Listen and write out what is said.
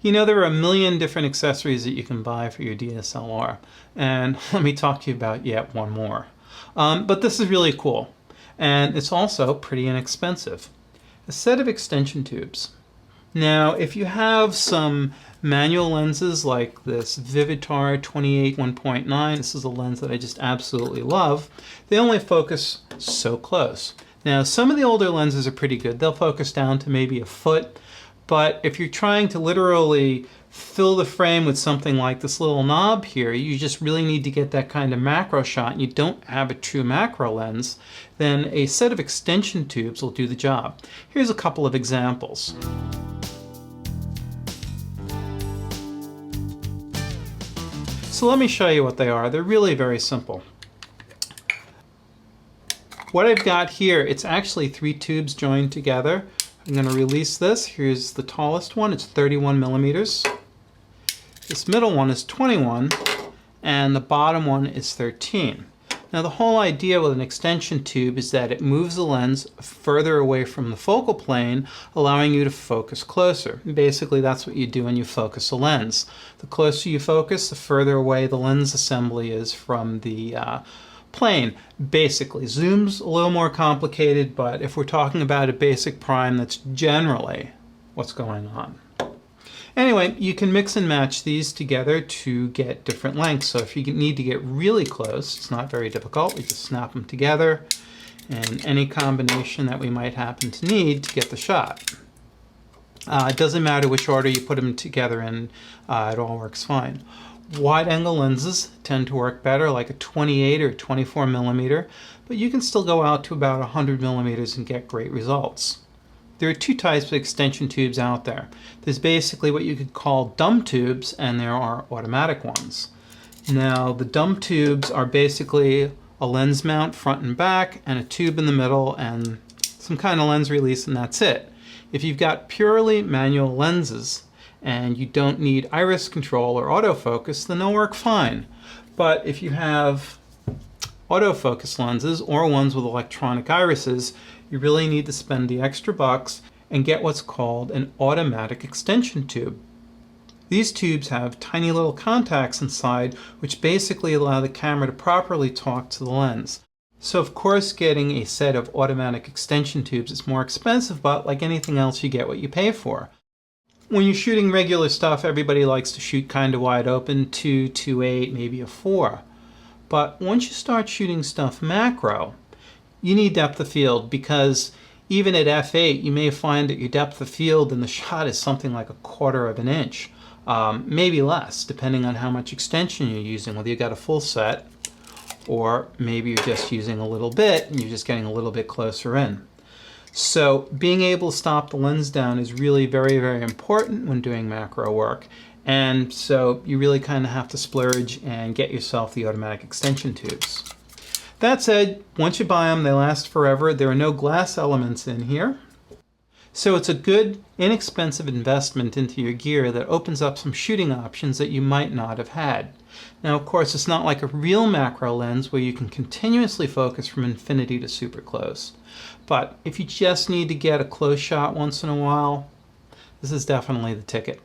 You know, there are a million different accessories that you can buy for your DSLR, and let me talk to you about yet one more. But this is really cool, and it's also pretty inexpensive. A set of extension tubes. Now, if you have some manual lenses like this Vivitar 28 1.9, this is a lens that I just absolutely love, they only focus so close. Now, some of the older lenses are pretty good. They'll focus down to maybe a foot, but if you're trying to literally fill the frame with something like this little knob here, you just really need to get that kind of macro shot and you don't have a true macro lens, then a set of extension tubes will do the job. Here's a couple of examples. So let me show you what they are. They're really very simple. What I've got here, it's actually 3 tubes joined together. I'm going to release this. Here's the tallest one. It's 31 millimeters. This middle one is 21, and the bottom one is 13. Now the whole idea with an extension tube is that it moves the lens further away from the focal plane, allowing you to focus closer. Basically, that's what you do when you focus a lens. The closer you focus, the further away the lens assembly is from the plane. Basically, zoom's a little more complicated, but if we're talking about a basic prime, that's generally what's going on. Anyway, you can mix and match these together to get different lengths. So if you need to get really close, it's not very difficult. We just snap them together and any combination that we might happen to need to get the shot. It doesn't matter which order you put them together in, it all works fine. Wide angle lenses tend to work better, like a 28 or 24 millimeter, but you can still go out to about 100 millimeters and get great results. There are 2 types of extension tubes out there. There's basically what you could call dumb tubes, and there are automatic ones. Now, the dumb tubes are basically a lens mount front and back, and a tube in the middle, and some kind of lens release, and that's it. If you've got purely manual lenses, and you don't need iris control or autofocus, then they'll work fine. But if you have autofocus lenses, or ones with electronic irises, you really need to spend the extra bucks and get what's called an automatic extension tube. These tubes have tiny little contacts inside which basically allow the camera to properly talk to the lens. So of course getting a set of automatic extension tubes is more expensive, but like anything else you get what you pay for. When you're shooting regular stuff, everybody likes to shoot kind of wide open, 2, 2.8, maybe a 4. But once you start shooting stuff macro, you need depth of field, because even at f8 you may find that your depth of field in the shot is something like 1/4 of an inch, maybe less, depending on how much extension you're using, whether you got a full set or maybe you're just using a little bit and you're just getting a little bit closer in. So being able to stop the lens down is really very, very important when doing macro work. And so you really kind of have to splurge and get yourself the automatic extension tubes. That said, once you buy them, they last forever. There are no glass elements in here. So it's a good, inexpensive investment into your gear that opens up some shooting options that you might not have had. Now, of course, it's not like a real macro lens where you can continuously focus from infinity to super close. But if you just need to get a close shot once in a while, this is definitely the ticket.